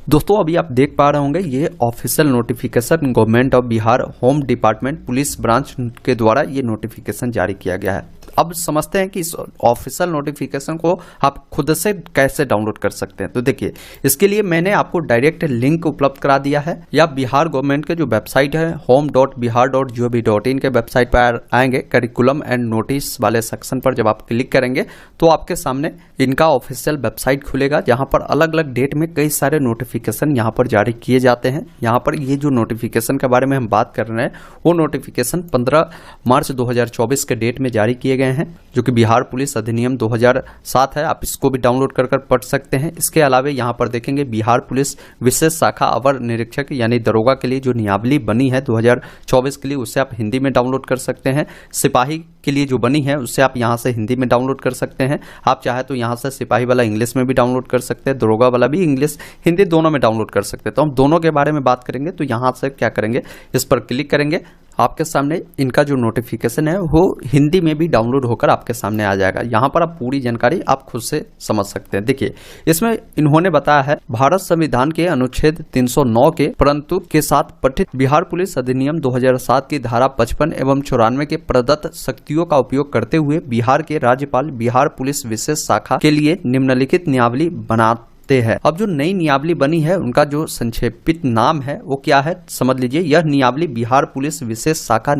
दोस्तों अभी आप देख पा रहे होंगे ये official notification government of Bihar home department police branch के द्वारा ये नोटिफिकेशन जारी किया गया है। अब समझते हैं कि इस ऑफिशियल नोटिफिकेशन को आप खुद से कैसे डाउनलोड कर सकते हैं। तो देखिए इसके लिए मैंने आपको डायरेक्ट लिंक उपलब्ध करा दिया है, या बिहार गवर्नमेंट के जो वेबसाइट है home.bihar.gov.in के वेबसाइट पर आएंगे, करिकुलम एंड नोटिस वाले सेक्शन पर जब आप क्लिक करेंगे तो आपके सामने इनका ऑफिशियल वेबसाइट खुलेगा, जहां पर अलग अलग डेट में कई सारे नोटिफिकेशन यहाँ पर जारी किए जाते हैं। यहाँ पर ये जो नोटिफिकेशन के बारे में हम बात कर रहे हैं वो नोटिफिकेशन 15 मार्च 2024 के डेट में जारी किए गए हैं, जो कि बिहार पुलिस अधिनियम 2007 है। आप इसको भी डाउनलोड कर पढ़ सकते हैं। इसके अलावा यहाँ पर देखेंगे बिहार पुलिस विशेष शाखा अवर निरीक्षक यानी दरोगा के लिए जो नियमावली बनी है 2024 के लिए, उससे आप हिंदी में डाउनलोड कर सकते हैं। सिपाही के लिए जो बनी है उससे आप यहाँ से हिंदी में डाउनलोड कर सकते हैं। आप चाहे तो यहाँ से सिपाही वाला इंग्लिश में भी डाउनलोड कर सकते हैं, दरोगा वाला भी इंग्लिश हिंदी दोनों में डाउनलोड कर सकते हैं। तो हम दोनों के बारे में बात करेंगे। तो यहाँ से क्या करेंगे, इस पर क्लिक करेंगे, आपके सामने इनका जो नोटिफिकेशन है वो हिंदी में भी डाउनलोड होकर आपके सामने आ जाएगा। यहाँ पर आप पूरी जानकारी आप खुद से समझ सकते हैं। देखिए इसमें इन्होंने बताया है भारत संविधान के अनुच्छेद 309 के परंतु के साथ पठित बिहार पुलिस अधिनियम 2007 की धारा 55 एवं 94 के प्रदत्त शक्तियों का उपयोग करते हुए बिहार के राज्यपाल बिहार पुलिस विशेष शाखा के लिए निम्नलिखित नियमावली बनाते हैं। अब जो नई नियमावली बनी है उनका जो संक्षेपित नाम है वो क्या है समझ लीजिए। यह नियमावली बिहार पुलिस विशेष शाखा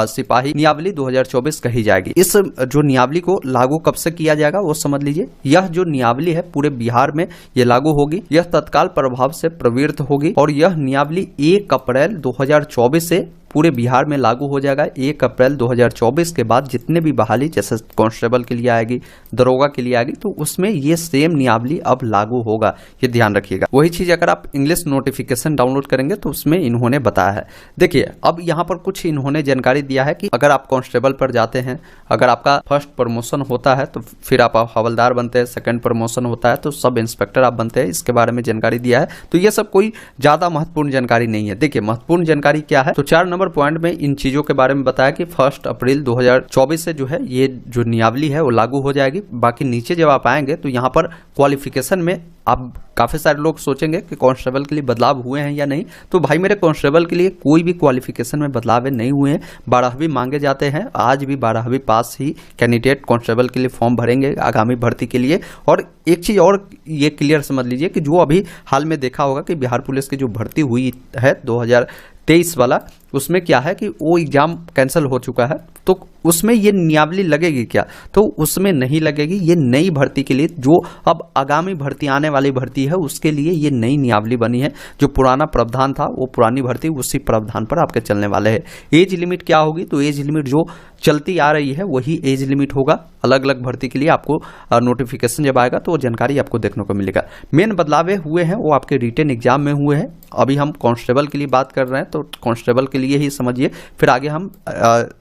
सिपाही नियमावली 2024 कही जाएगी। इस जो नियमावली को लागू कब से किया जाएगा वो समझ लीजिए। यह जो नियमावली है पूरे बिहार में ये लागू होगी, यह तत्काल प्रभाव से प्रवृत्त होगी और यह नियमावली 1 अप्रैल 2024 से पूरे बिहार में लागू हो जाएगा। 1 अप्रैल 2024 के बाद जितने भी बहाली जैसे कांस्टेबल के लिए आएगी, दरोगा के लिए आएगी, तो उसमें ये सेम नियमावली अब लागू होगा, ये ध्यान रखिएगा। वही चीज अगर आप इंग्लिश नोटिफिकेशन डाउनलोड करेंगे तो उसमें इन्होंने बताया है। देखिए अब यहाँ पर कुछ इन्होंने जानकारी दिया है कि अगर आप कांस्टेबल पर जाते हैं, अगर आपका फर्स्ट प्रमोशन होता है तो फिर आप हवलदार बनते हैं, सेकंड प्रमोशन होता है तो सब इंस्पेक्टर आप बनते हैं, इसके बारे में जानकारी दिया है। तो ये सब कोई ज्यादा महत्वपूर्ण जानकारी नहीं है। देखिए महत्वपूर्ण जानकारी क्या है, तो 4 नंबर पॉइंट में इन चीजों के बारे में बताया कि 1 अप्रैल 2024 से जो है ये जो नियमावली है वो लागू हो जाएगी। बाकी नीचे जब आप आएंगे तो यहाँ पर क्वालिफिकेशन में आप काफी सारे लोग सोचेंगे कि कांस्टेबल के लिए बदलाव हुए हैं या नहीं। तो भाई मेरे कांस्टेबल के लिए कोई भी क्वालिफिकेशन में बदलाव नहीं हुए हैं। 12वीं मांगे जाते हैं, आज भी 12वीं पास ही कैंडिडेट कांस्टेबल के लिए फॉर्म भरेंगे आगामी भर्ती के लिए। और एक चीज और ये क्लियर समझ लीजिए कि जो अभी हाल में देखा होगा कि बिहार पुलिस की जो भर्ती हुई है 2023 वाला, उसमें क्या है कि वो एग्जाम कैंसिल हो चुका है, तो उसमें ये नियमावली लगेगी क्या, तो उसमें नहीं लगेगी। ये नई भर्ती के लिए जो अब आगामी भर्ती आने वाली भर्ती है उसके लिए ये नई नियमावली बनी है। जो पुराना प्रावधान था वो पुरानी भर्ती उसी प्रावधान पर आपके चलने वाले हैं। एज लिमिट क्या होगी, तो एज लिमिट जो चलती आ रही है वही एज लिमिट होगा। अलग अलग भर्ती के लिए आपको नोटिफिकेशन जब आएगा तो वो जानकारी आपको देखने को मिलेगा। मेन बदलाव हुए हैं वो आपके रिटन एग्जाम में हुए हैं। अभी हम कांस्टेबल के लिए बात कर रहे हैं तो कांस्टेबल के लिए ही समझिए, फिर आगे हम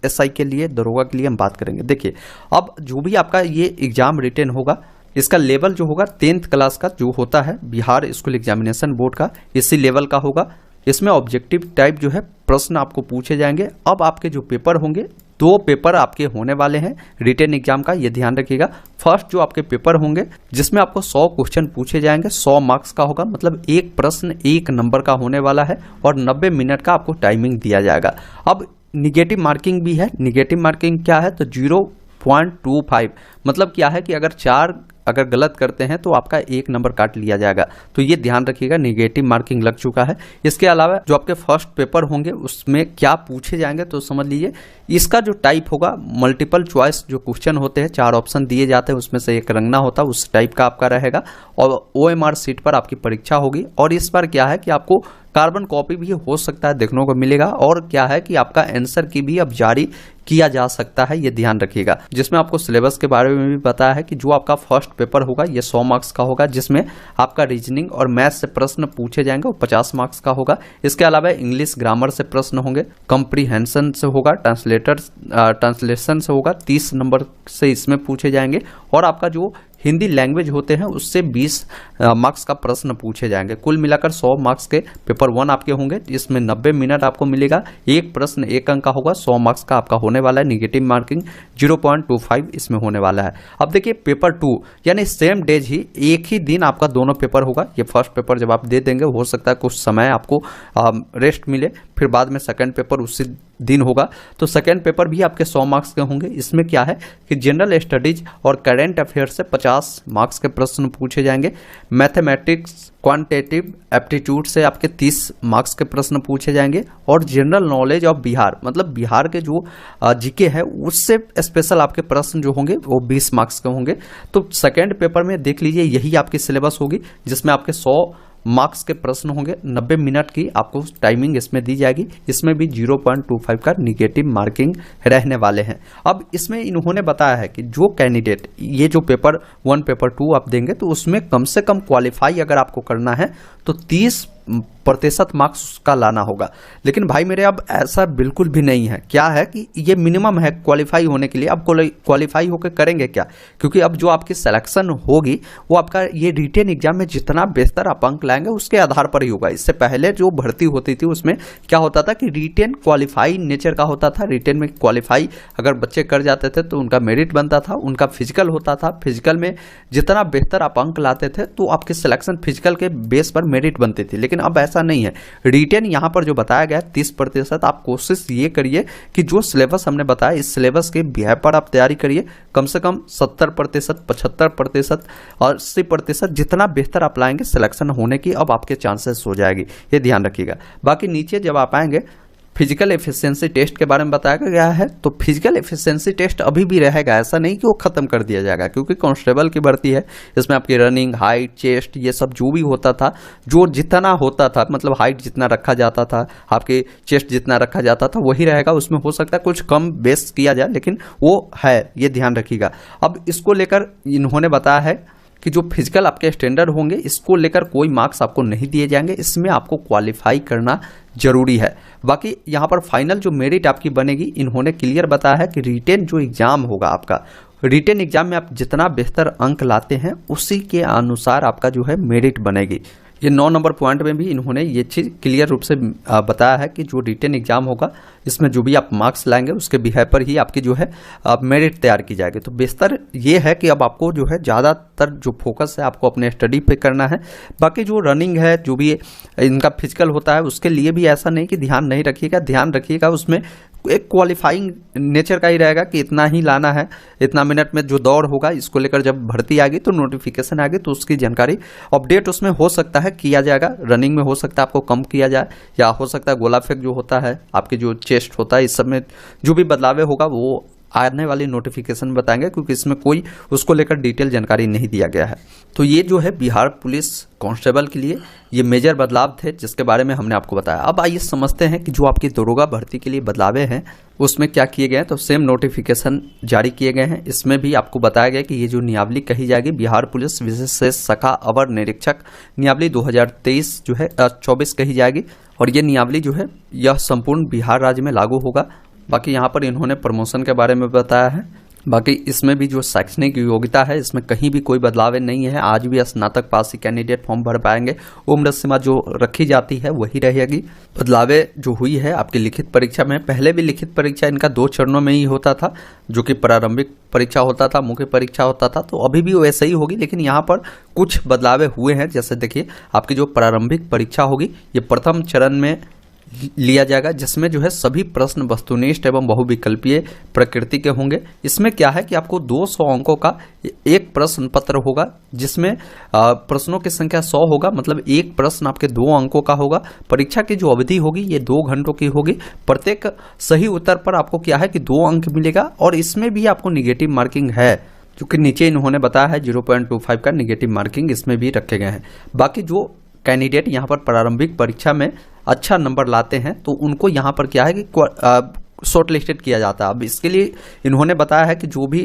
एसआई के लिए, दरोगा के लिए हम बात करेंगे। देखिए अब जो भी आपका ये एग्जाम रिटन होगा इसका लेवल जो होगा 10th क्लास का जो होता है बिहार स्कूल एग्जामिनेशन बोर्ड का, इसी लेवल का होगा। इसमें ऑब्जेक्टिव टाइप जो है प्रश्न आपको पूछे जाएंगे। अब आपके जो पेपर होंगे 2 पेपर आपके होने वाले हैं रिटन एग्जाम का, ये ध्यान रखिएगा। फर्स्ट जो आपके पेपर होंगे जिसमें आपको 100 क्वेश्चन पूछे जाएंगे, 100 मार्क्स का होगा, मतलब एक प्रश्न 1 नंबर का होने वाला है और 90 मिनट का आपको टाइमिंग दिया जाएगा। अब निगेटिव मार्किंग भी है। निगेटिव मार्किंग क्या है, तो 0.25, मतलब क्या है कि अगर 4 गलत करते हैं तो आपका 1 नंबर काट लिया जाएगा। तो ये ध्यान रखिएगा, निगेटिव मार्किंग लग चुका है। इसके अलावा जो आपके फर्स्ट पेपर होंगे उसमें क्या पूछे जाएंगे तो समझ लीजिए इसका जो टाइप होगा मल्टीपल चॉइस जो क्वेश्चन होते हैं, 4 ऑप्शन दिए जाते हैं, उसमें से एक रंगना होता है, उस टाइप का आपका रहेगा। और OMR सीट पर आपकी परीक्षा होगी। और इस बार क्या है कि आपको कार्बन कॉपी भी हो सकता है देखने को मिलेगा, और क्या है कि आपका आंसर की भी अब जारी किया जा सकता है, ये ध्यान रखिएगा। जिसमें आपको सिलेबस के बारे में भी बताया है कि जो आपका फर्स्ट पेपर होगा ये 100 मार्क्स का होगा, जिसमें आपका रीजनिंग और मैथ से प्रश्न पूछे जाएंगे, वो 50 मार्क्स का होगा। इसके अलावा इंग्लिश ग्रामर से प्रश्न होंगे, कंप्रीहेंशन से होगा, ट्रांसलेशन से होगा, 30 नंबर से इसमें पूछे जाएंगे। और आपका जो हिंदी लैंग्वेज होते हैं उससे 20 मार्क्स का प्रश्न पूछे जाएंगे। कुल मिलाकर 100 मार्क्स के पेपर 1 आपके होंगे, इसमें 90 मिनट आपको मिलेगा। एक प्रश्न 1 अंक का होगा, 100 मार्क्स का आपका होने वाला है। निगेटिव मार्किंग 0.25 इसमें होने वाला है। अब देखिए पेपर 2 यानी सेम डेज ही, एक ही दिन आपका दोनों पेपर होगा। ये फर्स्ट पेपर जब आप दे देंगे, हो सकता है कुछ समय आपको रेस्ट मिले, फिर बाद में सेकंड पेपर उसी दिन होगा। तो सेकंड पेपर भी आपके 100 मार्क्स के होंगे। इसमें क्या है कि जनरल स्टडीज और करंट अफेयर्स से 50 मार्क्स के प्रश्न पूछे जाएंगे। मैथमेटिक्स, क्वांटिटेटिव एप्टीट्यूड से आपके 30 मार्क्स के प्रश्न पूछे जाएंगे। और जनरल नॉलेज ऑफ बिहार, मतलब बिहार के जो जीके है उससे स्पेशल आपके प्रश्न जो होंगे वो 20 मार्क्स के होंगे। तो सेकेंड पेपर में देख लीजिए यही आपकी सिलेबस होगी, जिसमें आपके 100 मार्क्स के प्रश्न होंगे। 90 मिनट की आपको टाइमिंग इसमें दी जाएगी। इसमें भी 0.25 का निगेटिव मार्किंग रहने वाले हैं। अब इसमें इन्होंने बताया है कि जो कैंडिडेट ये जो पेपर 1 पेपर 2 आप देंगे तो उसमें कम से कम क्वालिफाई अगर आपको करना है तो 30% मार्क्स का लाना होगा। लेकिन भाई मेरे अब ऐसा बिल्कुल भी नहीं है। क्या है कि ये मिनिमम है क्वालिफाई होने के लिए। अब क्वालिफाई होकर करेंगे क्या, क्योंकि अब जो आपकी सिलेक्शन होगी वो आपका ये रिटेन एग्जाम में जितना बेहतर आप अंक लाएंगे उसके आधार पर ही होगा। इससे पहले जो भर्ती होती थी उसमें क्या होता था कि रिटेन क्वालिफाई नेचर का होता था। रिटेन में क्वालिफाई अगर बच्चे कर जाते थे तो उनका मेरिट बनता था, उनका फिजिकल होता था। फिजिकल में जितना बेहतर आप अंक लाते थे तो आपके सिलेक्शन फिजिकल के बेस पर मेरिट बनती थी। लेकिन अब ऐसा नहीं है। रिटेन यहां पर जो बताया गया 30%, आप कोशिश ये करिए कि जो सिलेबस हमने बताया इस सिलेबस के बिहार पर आप तैयारी करिए। कम से कम 70%, 75% और 80% जितना बेहतर आप लाएंगे सिलेक्शन होने की अब आपके चांसेस हो जाएगी, ये ध्यान रखिएगा। बाकी नीचे जब आप आएंगे फिजिकल एफिशिएंसी टेस्ट के बारे में बताया गया है, तो फिजिकल एफिशिएंसी टेस्ट अभी भी रहेगा। ऐसा नहीं कि वो खत्म कर दिया जाएगा, क्योंकि कांस्टेबल की भर्ती है। इसमें आपकी रनिंग, हाइट, चेस्ट, ये सब जो भी होता था, जो जितना होता था, मतलब हाइट जितना रखा जाता था, आपके चेस्ट जितना रखा जाता था वही रहेगा। उसमें हो सकता है कुछ कम बेस किया जाए, लेकिन वो है, ये ध्यान रखिएगा। अब इसको लेकर इन्होंने बताया है कि जो फिजिकल आपके स्टैंडर्ड होंगे इसको लेकर कोई मार्क्स आपको नहीं दिए जाएंगे। इसमें आपको क्वालिफाई करना जरूरी है। बाकी यहाँ पर फाइनल जो मेरिट आपकी बनेगी, इन्होंने क्लियर बताया है कि रिटेन जो एग्जाम होगा आपका, रिटेन एग्जाम में आप जितना बेहतर अंक लाते हैं उसी के अनुसार आपका जो है मेरिट बनेगी। ये 9 नंबर पॉइंट में भी इन्होंने ये चीज़ क्लियर रूप से बताया है कि जो रिटेन एग्जाम होगा इसमें जो भी आप मार्क्स लाएंगे उसके बिहार पर ही आपकी जो है मेरिट तैयार की जाएगी। तो बेहतर ये है कि अब आपको जो है ज़्यादातर जो फोकस है आपको अपने स्टडी पे करना है। बाकी जो रनिंग है, जो भी इनका फिजिकल होता है, उसके लिए भी ऐसा नहीं कि ध्यान नहीं रखिएगा, ध्यान रखिएगा। उसमें एक क्वालिफाइंग नेचर का ही रहेगा कि इतना ही लाना है, इतना मिनट में जो दौड़ होगा, इसको लेकर जब भर्ती आएगी तो नोटिफिकेशन आएगी तो उसकी जानकारी अपडेट उसमें हो सकता है किया जाएगा। रनिंग में हो सकता है आपको कम किया जाए, या हो सकता है गोला फेंक जो होता है, आपके जो चेस्ट होता है, इस सब में जो भी बदलाव होगा वो आने वाली नोटिफिकेशन बताएंगे, क्योंकि इसमें कोई उसको लेकर डिटेल जानकारी नहीं दिया गया है। तो ये जो है बिहार पुलिस कांस्टेबल के लिए ये मेजर बदलाव थे जिसके बारे में हमने आपको बताया। अब आइए समझते हैं कि जो आपकी दरोगा भर्ती के लिए बदलावे हैं उसमें क्या किए गए हैं। तो सेम नोटिफिकेशन जारी किए गए हैं। इसमें भी आपको बताया गया कि ये जो नियावली कही जाएगी, बिहार पुलिस विशेष शाखा अवर निरीक्षक नियावली 2023 जो है 24 कही जाएगी। और ये नियावली जो है यह संपूर्ण बिहार राज्य में लागू होगा। बाकी यहाँ पर इन्होंने प्रमोशन के बारे में बताया है। बाकी इसमें भी जो शैक्षणिक योग्यता है इसमें कहीं भी कोई बदलाव नहीं है। आज भी स्नातक पास ही कैंडिडेट फॉर्म भर पाएंगे। उम्र सीमा जो रखी जाती है वही रहेगी। बदलावे जो हुई है आपकी लिखित परीक्षा में, पहले भी लिखित परीक्षा इनका 2 चरणों में ही होता था, जो कि प्रारंभिक परीक्षा होता था, मुख्य परीक्षा होता था। तो अभी भी वैसे ही होगी, लेकिन यहाँ पर कुछ बदलावे हुए हैं। जैसे देखिए आपकी जो प्रारंभिक परीक्षा होगी ये प्रथम चरण में लिया जाएगा, जिसमें जो है सभी प्रश्न वस्तुनिष्ठ एवं बहुविकल्पीय प्रकृति के होंगे। इसमें क्या है कि आपको 200 अंकों का एक प्रश्न पत्र होगा, जिसमें प्रश्नों की संख्या 100 होगा, मतलब एक प्रश्न आपके 2 अंकों का होगा। परीक्षा की जो अवधि होगी ये 2 घंटों की होगी। प्रत्येक सही उत्तर पर आपको क्या है कि 2 अंक मिलेगा। और इसमें भी आपको निगेटिव मार्किंग है, क्योंकि नीचे इन्होंने बताया है 0.25 का निगेटिव मार्किंग इसमें भी रखे गए हैं। बाकी जो कैंडिडेट यहाँ पर प्रारंभिक परीक्षा में अच्छा नंबर लाते हैं तो उनको यहाँ पर क्या है कि शॉर्ट लिस्टेड किया जाता है। अब इसके लिए इन्होंने बताया है कि जो भी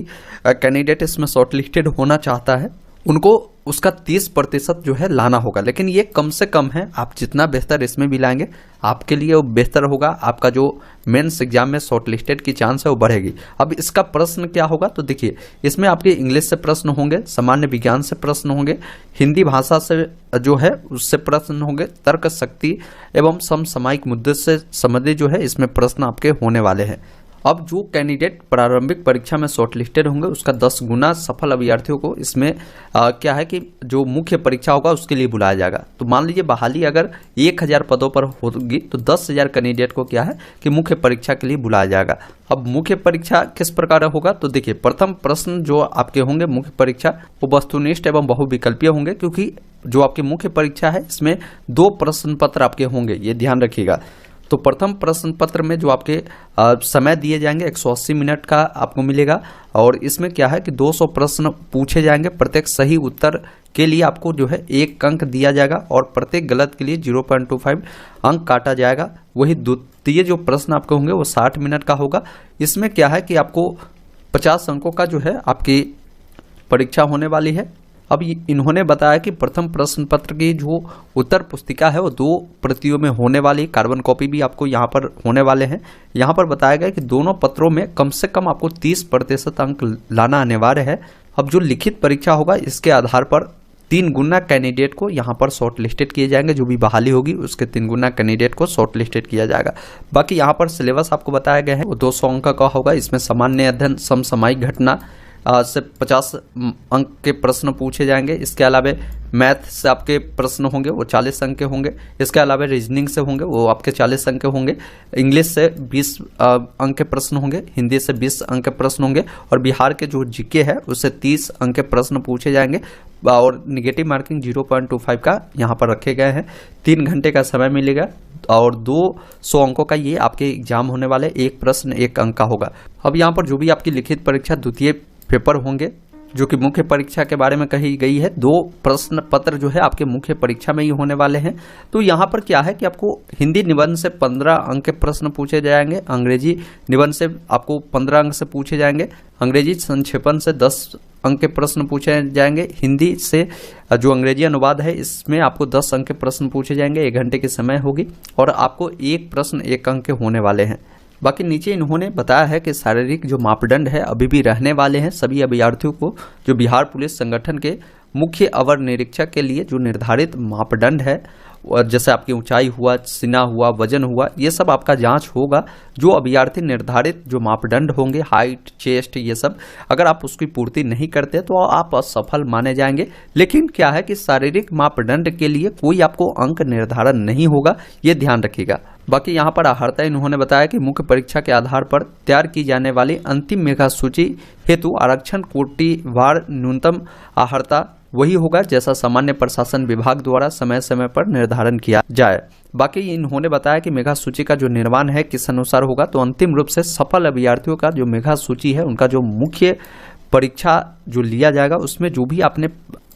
कैंडिडेट इसमें शॉर्ट लिस्टेड होना चाहता है उनको उसका 30% जो है लाना होगा, लेकिन ये कम से कम है। आप जितना बेहतर इसमें भी लाएंगे आपके लिए वो बेहतर होगा, आपका जो मेंस एग्जाम में शॉर्ट लिस्टेड की चांस है वो बढ़ेगी। अब इसका प्रश्न क्या होगा, तो देखिए इसमें आपके इंग्लिश से प्रश्न होंगे, सामान्य विज्ञान से प्रश्न होंगे, हिंदी भाषा से जो है उससे प्रश्न होंगे, तर्क शक्ति एवं समसामयिक मुद्दे से संबंधित जो है इसमें प्रश्न आपके होने वाले हैं। अब जो कैंडिडेट प्रारंभिक परीक्षा में शॉर्ट लिस्टेड होंगे उसका 10 गुना सफल अभ्यर्थियों को इसमें क्या है कि जो मुख्य परीक्षा होगा उसके लिए बुलाया जाएगा। तो मान लीजिए बहाली अगर 1000 पदों पर होगी तो 10,000 कैंडिडेट को क्या है कि मुख्य परीक्षा के लिए बुलाया जाएगा। अब मुख्य परीक्षा किस प्रकार होगा, तो देखिए प्रथम प्रश्न जो आपके होंगे मुख्य परीक्षा वो वस्तुनिष्ठ एवं बहुविकल्पीय होंगे, क्योंकि जो आपकी मुख्य परीक्षा है इसमें 2 प्रश्न पत्र आपके होंगे, ये ध्यान रखिएगा। तो प्रथम प्रश्न पत्र में जो आपके समय दिए जाएंगे 180 मिनट का आपको मिलेगा, और इसमें क्या है कि 200 प्रश्न पूछे जाएंगे। प्रत्येक सही उत्तर के लिए आपको जो है 1 अंक दिया जाएगा और प्रत्येक गलत के लिए 0.25 अंक काटा जाएगा। वही द्वितीय जो प्रश्न आपके होंगे वो 60 मिनट का होगा। इसमें क्या है कि आपको 50 अंकों का जो है आपकी परीक्षा होने वाली है। अब इन्होंने बताया कि प्रथम प्रश्न पत्र की जो उत्तर पुस्तिका है वो 2 प्रतियों में होने वाली, कार्बन कॉपी भी आपको यहाँ पर होने वाले हैं। यहाँ पर बताया गया कि दोनों पत्रों में कम से कम आपको 30% अंक लाना अनिवार्य है। अब जो लिखित परीक्षा होगा इसके आधार पर 3 गुना कैंडिडेट को यहाँ पर शॉर्ट लिस्टेड किए जाएंगे। जो भी बहाली होगी उसके 3 गुना कैंडिडेट को शॉर्ट लिस्टेड किया जाएगा। बाकी यहाँ पर सिलेबस आपको बताया गया है वो 200 अंक का होगा। इसमें सामान्य अध्ययन, समसामयिक घटना से 50 अंक के प्रश्न पूछे जाएंगे। इसके अलावा मैथ से आपके प्रश्न होंगे वो 40 अंक के होंगे। इसके अलावा रीजनिंग से होंगे वो आपके 40 अंक के होंगे। इंग्लिश से 20 अंक के प्रश्न होंगे, हिंदी से 20 अंक के प्रश्न होंगे, और बिहार के जो जीके है उससे 30 अंक के प्रश्न पूछे जाएंगे। और निगेटिव मार्किंग 0.25 का यहाँ पर रखे गए हैं। 3 घंटे का समय मिलेगा और 200 अंकों का ये आपके एग्जाम होने वाले, 1 प्रश्न 1 अंक का होगा। अब यहाँ पर जो भी आपकी लिखित परीक्षा द्वितीय पेपर होंगे जो कि मुख्य परीक्षा के बारे में कही गई है, 2 प्रश्न पत्र जो है आपके मुख्य परीक्षा में ही होने वाले हैं। तो यहाँ पर क्या है कि आपको हिंदी निबंध से 15 अंक के प्रश्न पूछे जाएंगे, अंग्रेजी निबंध से आपको 15 अंक से पूछे जाएंगे, अंग्रेजी संक्षेपण से 10 अंक के प्रश्न पूछे जाएंगे, हिंदी से जो अंग्रेजी अनुवाद है इसमें आपको 10 अंक के प्रश्न पूछे जाएंगे। 1 घंटे की समय होगी और आपको 1 प्रश्न 1 अंक के होने वाले हैं। बाकी नीचे इन्होंने बताया है कि शारीरिक जो मापदंड है अभी भी रहने वाले हैं सभी अभ्यर्थियों को। जो बिहार पुलिस संगठन के मुख्य अवर निरीक्षक के लिए जो निर्धारित मापदंड है, जैसे आपकी ऊंचाई हुआ, सीना हुआ, वजन हुआ, ये सब आपका जांच होगा। जो अभ्यर्थी निर्धारित जो मापदंड होंगे, हाइट, चेस्ट, ये सब अगर आप उसकी पूर्ति नहीं करते तो आप असफल माने जाएंगे। लेकिन क्या है कि शारीरिक मापदंड के लिए कोई आपको अंक निर्धारण नहीं होगा, ये ध्यान रखिएगा। बाकी यहाँ पर अर्हता इन्होंने बताया कि मुख्य परीक्षा के आधार पर तैयार की जाने वाली अंतिम मेधा सूची हेतु आरक्षण कोटिवार न्यूनतम अर्हता वही होगा जैसा सामान्य प्रशासन विभाग द्वारा समय समय पर निर्धारण किया जाए। बाकी इन्होंने बताया कि मेधा सूची का जो निर्माण है किस अनुसार होगा, तो अंतिम रूप से सफल अभ्यर्थियों का जो मेधा सूची है उनका जो मुख्य परीक्षा जो लिया जाएगा उसमें जो भी आपने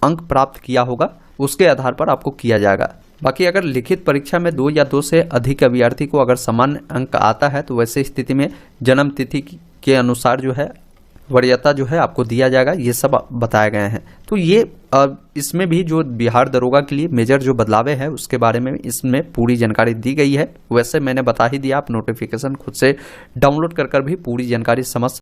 अंक प्राप्त किया होगा उसके आधार पर आपको किया जाएगा। बाकी अगर लिखित परीक्षा में 2 या 2 से अधिक अभ्यर्थी को अगर समान अंक आता है तो वैसे स्थिति में जन्म तिथि के अनुसार जो है वरीयता जो है आपको दिया जाएगा। ये सब बताए गए हैं। तो ये इसमें भी जो बिहार दरोगा के लिए मेजर जो बदलावे हैं उसके बारे में इसमें पूरी जानकारी दी गई है। वैसे मैंने बता ही दिया, आप नोटिफिकेशन खुद से डाउनलोड कर भी पूरी जानकारी समझ